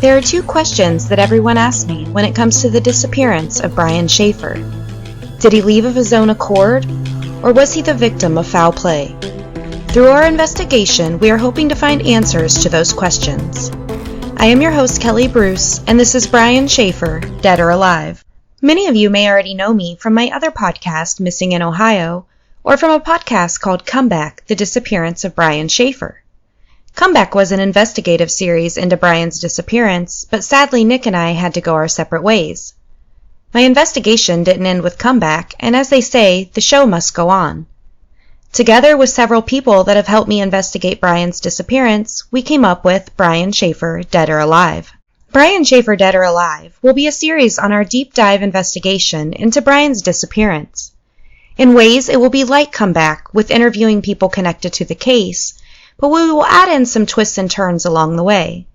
There are two questions that everyone asks me when it comes to the disappearance of Brian Shaffer. Did he leave of his own accord, or was he the victim of foul play? Through our investigation, we are hoping to find answers to those questions. I am your host, Kelly Bruce, and this is Brian Shaffer, Dead or Alive. Many of you may already know me from my other podcast, Missing in Ohio, or from a podcast called Comeback, The Disappearance of Brian Shaffer. Comeback was an investigative series into Brian's disappearance, but sadly Nick and I had to go our separate ways. My investigation didn't end with Comeback, and as they say, the show must go on. Together with several people that have helped me investigate Brian's disappearance, we came up with Brian Shaffer, Dead or Alive. Brian Shaffer, Dead or Alive will be a series on our deep dive investigation into Brian's disappearance. In ways, it will be like Comeback, with interviewing people connected to the case, but we will add in some twists and turns along the way.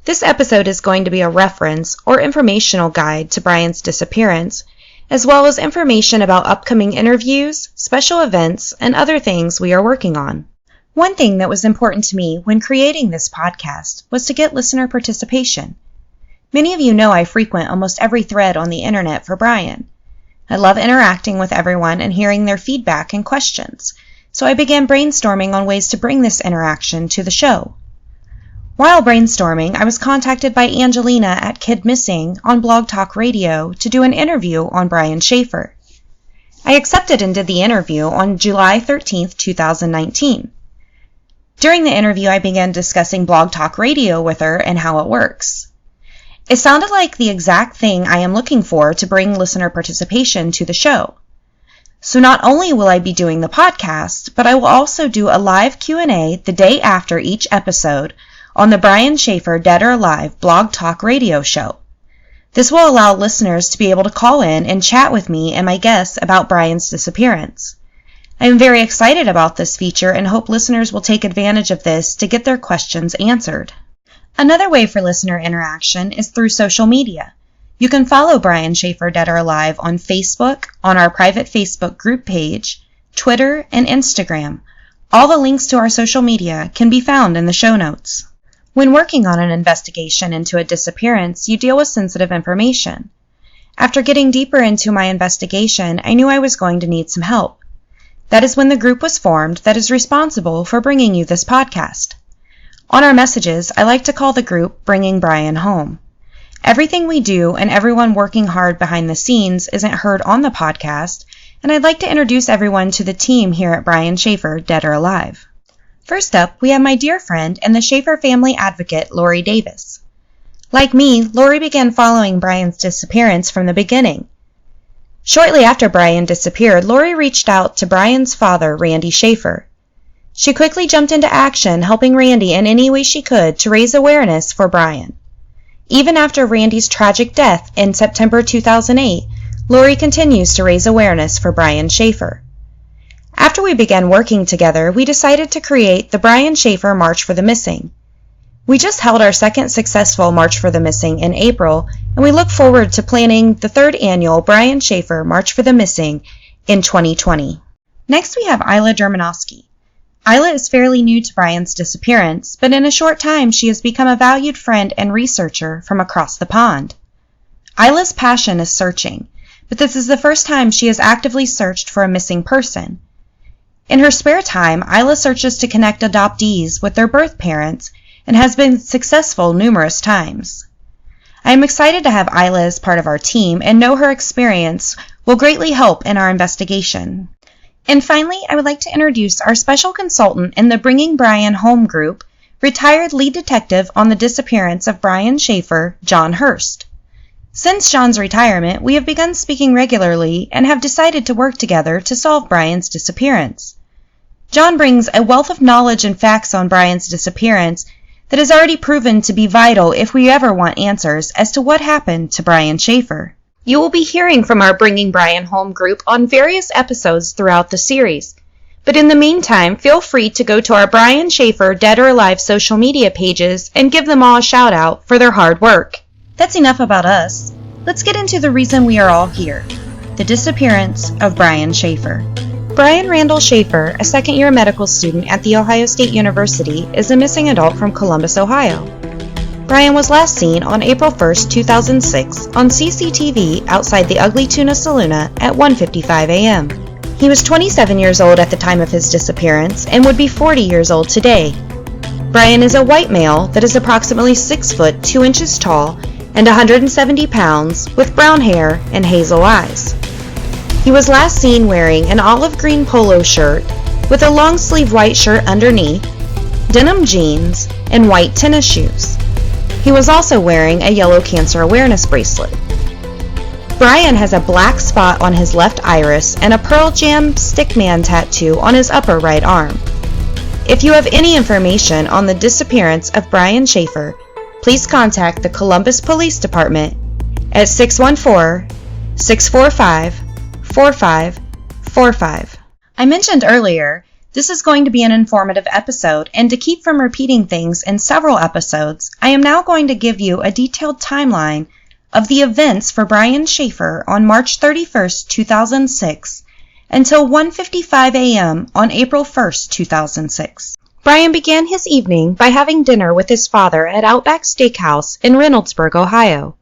This episode is going to be a reference or informational guide to Brian's disappearance, as well as information about upcoming interviews, special events, and other things we are working on. One thing that was important to me when creating this podcast was to get listener participation. Many of you know I frequent almost every thread on the internet for Brian. I love interacting with everyone and hearing their feedback and questions, so I began brainstorming on ways to bring this interaction to the show. While brainstorming, I was contacted by Angelina at Kid Missing on Blog Talk Radio to do an interview on Brian Shaffer. I accepted and did the interview on July 13th, 2019. During the interview, I began discussing Blog Talk Radio with her and how it works. It sounded like the exact thing I am looking for to bring listener participation to the show. So not only will I be doing the podcast, but I will also do a live Q&A the day after each episode on the Brian Shaffer Dead or Alive Blog Talk Radio show. This will allow listeners to be able to call in and chat with me and my guests about Brian's disappearance. I am very excited about this feature and hope listeners will take advantage of this to get their questions answered. Another way for listener interaction is through social media. You can follow Brian Shaffer Dead or Alive on Facebook, on our private Facebook group page, Twitter, and Instagram. All the links to our social media can be found in the show notes. When working on an investigation into a disappearance, you deal with sensitive information. After getting deeper into my investigation, I knew I was going to need some help. That is when the group was formed that is responsible for bringing you this podcast. On our messages, I like to call the group Bringing Brian Home. Everything we do and everyone working hard behind the scenes isn't heard on the podcast, and I'd like to introduce everyone to the team here at Brian Shaffer, Dead or Alive. First up, we have my dear friend and the Shaffer family advocate, Lori Davis. Like me, Lori began following Brian's disappearance from the beginning. Shortly after Brian disappeared, Lori reached out to Brian's father, Randy Shaffer. She quickly jumped into action, helping Randy in any way she could to raise awareness for Brian. Even after Randy's tragic death in September 2008, Lori continues to raise awareness for Brian Shaffer. After we began working together, we decided to create the Brian Shaffer March for the Missing. We just held our second successful March for the Missing in April, and we look forward to planning the third annual Brian Shaffer March for the Missing in 2020. Next we have Isla Dermanowski. Isla is fairly new to Brian's disappearance, but in a short time she has become a valued friend and researcher from across the pond. Isla's passion is searching, but this is the first time she has actively searched for a missing person. In her spare time, Isla searches to connect adoptees with their birth parents and has been successful numerous times. I am excited to have Isla as part of our team and know her experience will greatly help in our investigation. And finally, I would like to introduce our special consultant in the Bringing Brian Home group, retired lead detective on the disappearance of Brian Shaffer, John Hurst. Since John's retirement, we have begun speaking regularly and have decided to work together to solve Brian's disappearance. John brings a wealth of knowledge and facts on Brian's disappearance that is already proven to be vital if we ever want answers as to what happened to Brian Shaffer. You will be hearing from our Bringing Brian Home group on various episodes throughout the series. But in the meantime, feel free to go to our Brian Shaffer Dead or Alive social media pages and give them all a shout out for their hard work. That's enough about us. Let's get into the reason we are all here, the disappearance of Brian Shaffer. Brian Randall Shaffer, a second-year medical student at The Ohio State University, is a missing adult from Columbus, Ohio. Brian was last seen on April 1st, 2006 on CCTV outside the Ugly Tuna Saloona at 1:55 a.m. He was 27 years old at the time of his disappearance and would be 40 years old today. Brian is a white male that is approximately 6 foot 2 inches tall and 170 pounds with brown hair and hazel eyes. He was last seen wearing an olive green polo shirt with a long sleeve white shirt underneath, denim jeans, and white tennis shoes. He was also wearing a yellow cancer awareness bracelet. Brian has a black spot on his left iris and a Pearl Jam stickman tattoo on his upper right arm. If you have any information on the disappearance of Brian Shaffer, please contact the Columbus Police Department at 614-645-4545. I mentioned earlier, this is going to be an informative episode, and to keep from repeating things in several episodes, I am now going to give you a detailed timeline of the events for Brian Shaffer on March 31st, 2006, until 1:55 a.m. on April 1st, 2006. Brian began his evening by having dinner with his father at Outback Steakhouse in Reynoldsburg, Ohio.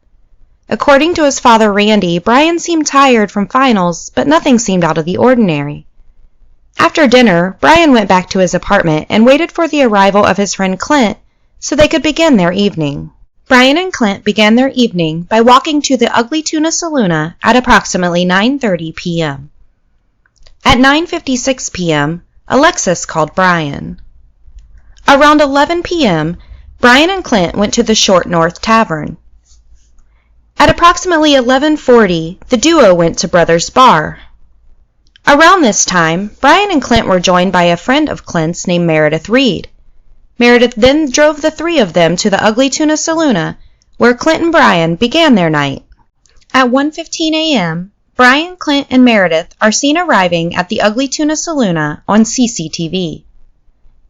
According to his father, Randy, Brian seemed tired from finals, but nothing seemed out of the ordinary. After dinner, Brian went back to his apartment and waited for the arrival of his friend Clint so they could begin their evening. Brian and Clint began their evening by walking to the Ugly Tuna Saloona at approximately 9:30 p.m. At 9:56 p.m., Alexis called Brian. Around 11 p.m., Brian and Clint went to the Short North Tavern. At approximately 11:40, the duo went to Brothers Bar. Around this time, Brian and Clint were joined by a friend of Clint's named Meredith Reed. Meredith then drove the three of them to the Ugly Tuna Saloona, where Clint and Brian began their night. At 1:15 a.m., Brian, Clint, and Meredith are seen arriving at the Ugly Tuna Saloona on CCTV.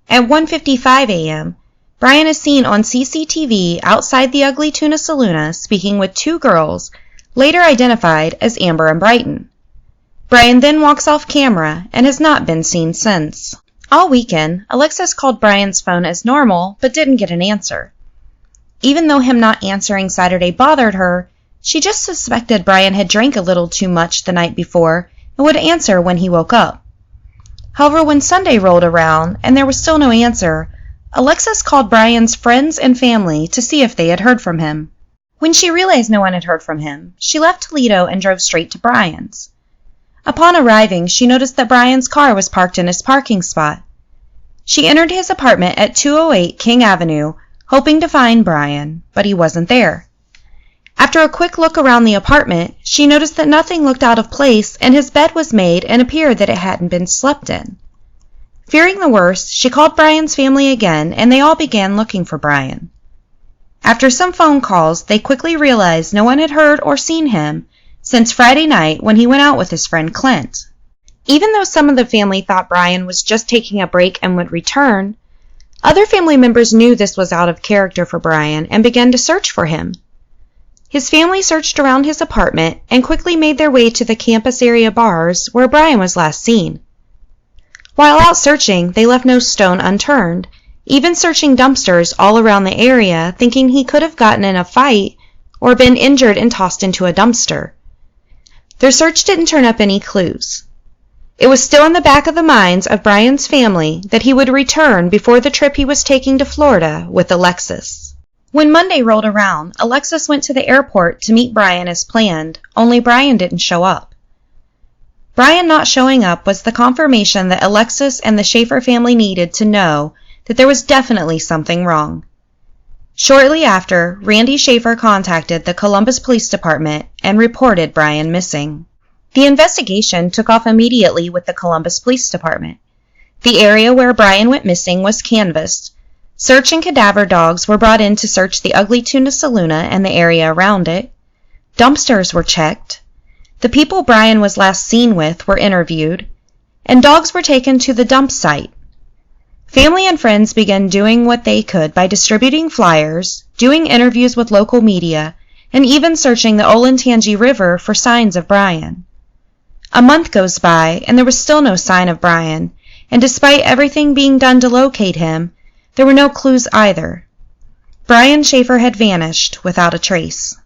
At 1:55 a.m., Brian is seen on CCTV outside the Ugly Tuna Saloona speaking with two girls, later identified as Amber and Brighton. Brian then walks off camera and has not been seen since. All weekend, Alexis called Brian's phone as normal, but didn't get an answer. Even though him not answering Saturday bothered her, she just suspected Brian had drank a little too much the night before and would answer when he woke up. However, when Sunday rolled around and there was still no answer, Alexis called Brian's friends and family to see if they had heard from him. When she realized no one had heard from him, she left Toledo and drove straight to Brian's. Upon arriving, she noticed that Brian's car was parked in his parking spot. She entered his apartment at 208 King Avenue, hoping to find Brian, but he wasn't there. After a quick look around the apartment, she noticed that nothing looked out of place and his bed was made and appeared that it hadn't been slept in. Fearing the worst, she called Brian's family again and they all began looking for Brian. After some phone calls, they quickly realized no one had heard or seen him since Friday night when he went out with his friend Clint. Even though some of the family thought Brian was just taking a break and would return, other family members knew this was out of character for Brian and began to search for him. His family searched around his apartment and quickly made their way to the campus area bars where Brian was last seen. While out searching, they left no stone unturned, even searching dumpsters all around the area, thinking he could have gotten in a fight or been injured and tossed into a dumpster. Their search didn't turn up any clues. It was still in the back of the minds of Brian's family that he would return before the trip he was taking to Florida with Alexis. When Monday rolled around, Alexis went to the airport to meet Brian as planned, only Brian didn't show up. Brian not showing up was the confirmation that Alexis and the Shaffer family needed to know that there was definitely something wrong. Shortly after, Randy Shaffer contacted the Columbus Police Department and reported Brian missing. The investigation took off immediately with the Columbus Police Department. The area where Brian went missing was canvassed. Search and cadaver dogs were brought in to search the Ugly Tuna Saloona and the area around it. Dumpsters were checked. The people Brian was last seen with were interviewed, and dogs were taken to the dump site. Family and friends began doing what they could by distributing flyers, doing interviews with local media, and even searching the Olentangy River for signs of Brian. A month goes by, and there was still no sign of Brian, and despite everything being done to locate him, there were no clues either. Brian Shaffer had vanished without a trace.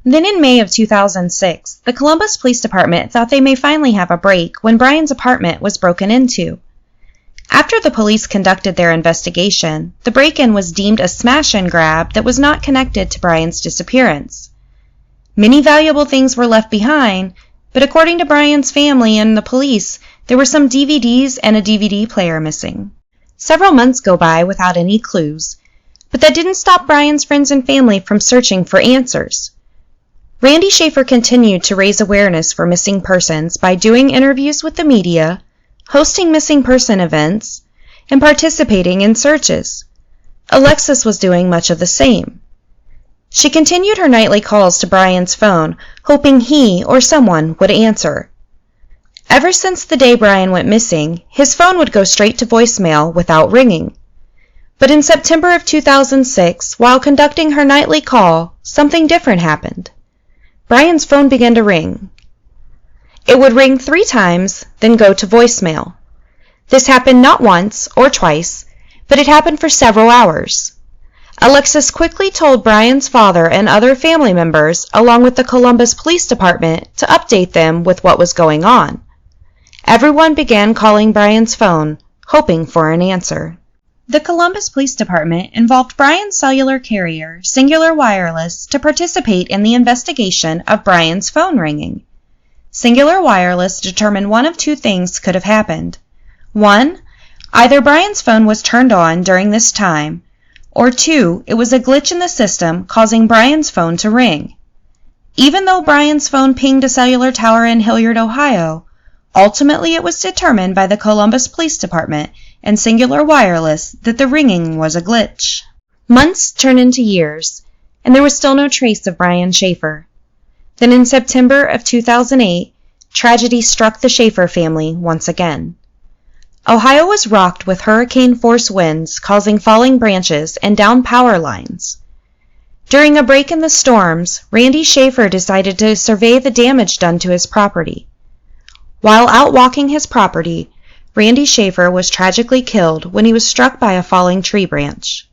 Then in May of 2006, the Columbus Police Department thought they may finally have a break when Brian's apartment was broken into. After the police conducted their investigation, the break-in was deemed a smash and grab that was not connected to Brian's disappearance. Many valuable things were left behind, but according to Brian's family and the police, there were some DVDs and a DVD player missing. Several months go by without any clues, but that didn't stop Brian's friends and family from searching for answers. Randy Shaffer continued to raise awareness for missing persons by doing interviews with the media, hosting missing person events, and participating in searches. Alexis was doing much of the same. She continued her nightly calls to Brian's phone, hoping he or someone would answer. Ever since the day Brian went missing, his phone would go straight to voicemail without ringing. But in September of 2006, while conducting her nightly call, something different happened. Brian's phone began to ring. It would ring 3 times, then go to voicemail. This happened not once or twice, but it happened for several hours. Alexis quickly told Brian's father and other family members, along with the Columbus Police Department, to update them with what was going on. Everyone began calling Brian's phone, hoping for an answer. The Columbus Police Department involved Brian's cellular carrier, Singular Wireless, to participate in the investigation of Brian's phone ringing. Singular Wireless determined one of 2 things could have happened. 1, either Brian's phone was turned on during this time, or 2, it was a glitch in the system causing Brian's phone to ring. Even though Brian's phone pinged a cellular tower in Hilliard, Ohio, ultimately it was determined by the Columbus Police Department and Singular Wireless that the ringing was a glitch. Months turned into years, and there was still no trace of Brian Shaffer. Then in September of 2008, tragedy struck the Shaffer family once again. Ohio was rocked with hurricane-force winds causing falling branches and down power lines. During a break in the storms, Randy Shaffer decided to survey the damage done to his property. While out walking his property, Randy Shaffer was tragically killed when he was struck by a falling tree branch.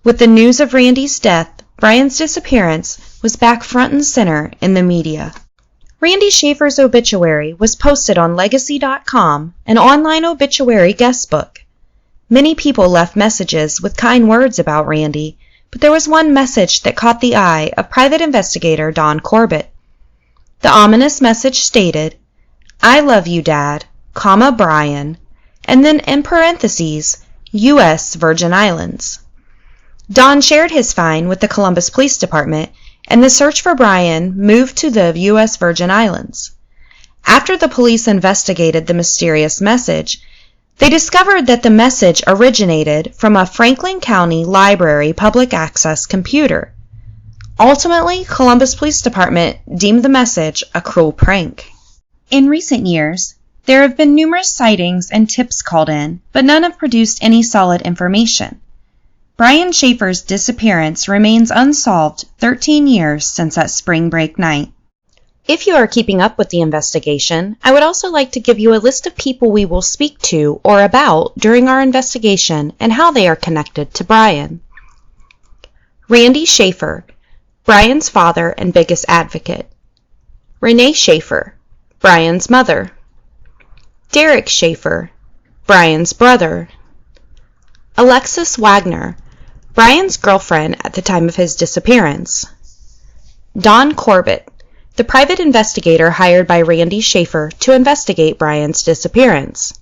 With the news of Randy's death, Brian's disappearance was back front and center in the media. Randy Shaffer's obituary was posted on Legacy.com, an online obituary guestbook. Many people left messages with kind words about Randy, but there was one message that caught the eye of private investigator Don Corbett. The ominous message stated, "I love you, Dad, Brian," and then in parentheses, U.S. Virgin Islands. Don shared his find with the Columbus Police Department, and the search for Brian moved to the U.S. Virgin Islands. After the police investigated the mysterious message, they discovered that the message originated from a Franklin County Library public access computer. Ultimately, Columbus Police Department deemed the message a cruel prank. In recent years, there have been numerous sightings and tips called in, but none have produced any solid information. Brian Shaffer's disappearance remains unsolved 13 years since that spring break night. If you are keeping up with the investigation, I would also like to give you a list of people we will speak to or about during our investigation and how they are connected to Brian. Randy Shaffer, Brian's father and biggest advocate. Renee Shaffer, Brian's mother. Derek Shaffer, Brian's brother. Alexis Wagner, Brian's girlfriend at the time of his disappearance. Don Corbett, the private investigator hired by Randy Shaffer to investigate Brian's disappearance.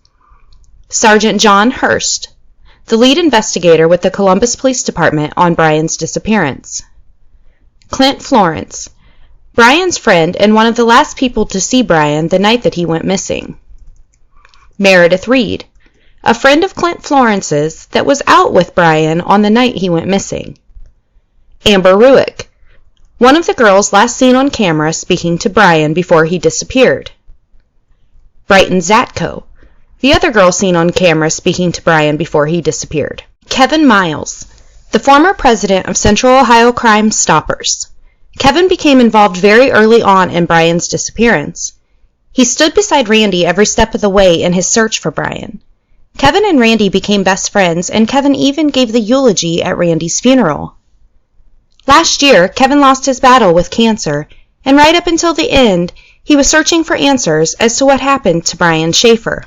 Sergeant John Hurst, the lead investigator with the Columbus Police Department on Brian's disappearance. Clint Florence, Brian's friend and one of the last people to see Brian the night that he went missing. Meredith Reed, a friend of Clint Florence's that was out with Brian on the night he went missing. Amber Ruick, one of the girls last seen on camera speaking to Brian before he disappeared. Brighton Zatko, the other girl seen on camera speaking to Brian before he disappeared. Kevin Miles, the former president of Central Ohio Crime Stoppers. Kevin became involved very early on in Brian's disappearance. He stood beside Randy every step of the way in his search for Brian. Kevin and Randy became best friends, and Kevin even gave the eulogy at Randy's funeral. Last year, Kevin lost his battle with cancer, and right up until the end, he was searching for answers as to what happened to Brian Shaffer.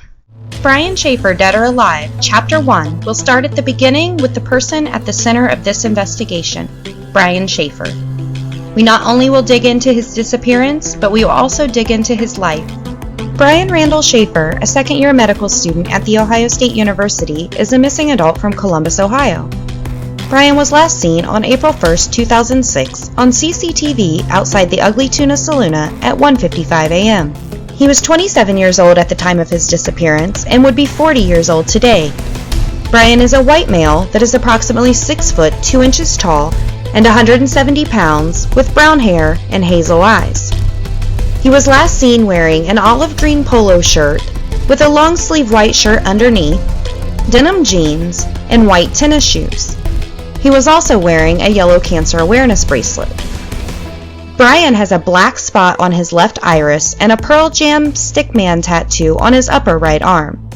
Brian Shaffer, Dead or Alive, Chapter 1 will start at the beginning with the person at the center of this investigation, Brian Shaffer. We not only will dig into his disappearance, but we will also dig into his life. Brian Randall Shaffer, a second-year medical student at The Ohio State University, is a missing adult from Columbus, Ohio. Brian was last seen on April 1, 2006 on CCTV outside the Ugly Tuna Saloon at 1:55 a.m. He was 27 years old at the time of his disappearance and would be 40 years old today. Brian is a white male that is approximately 6 foot 2 inches tall and 170 pounds with brown hair and hazel eyes. He was last seen wearing an olive green polo shirt with a long sleeve white shirt underneath, denim jeans, and white tennis shoes. He was also wearing a yellow cancer awareness bracelet. Brian has a black spot on his left iris and a Pearl Jam stickman tattoo on his upper right arm.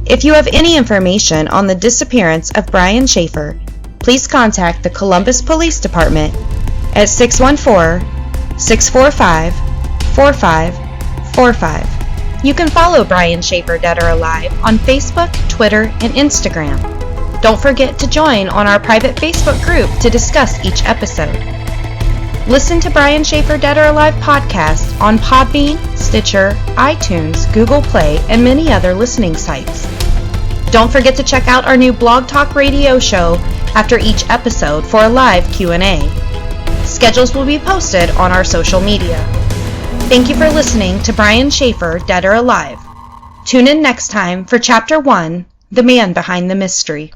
If you have any information on the disappearance of Brian Shaffer, please contact the Columbus Police Department at 614-645-4545. You can follow Brian Shaffer, Dead or Alive on Facebook, Twitter, and Instagram. Don't forget to join on our private Facebook group to discuss each episode. Listen to Brian Shaffer Dead or Alive podcast on Podbean, Stitcher, iTunes, Google Play, and many other listening sites. Don't forget to check out our new Blog Talk radio show after each episode for a live Q&A. Schedules will be posted on our social media. Thank you for listening to Brian Shaffer Dead or Alive. Tune in next time for Chapter 1, The Man Behind the Mystery.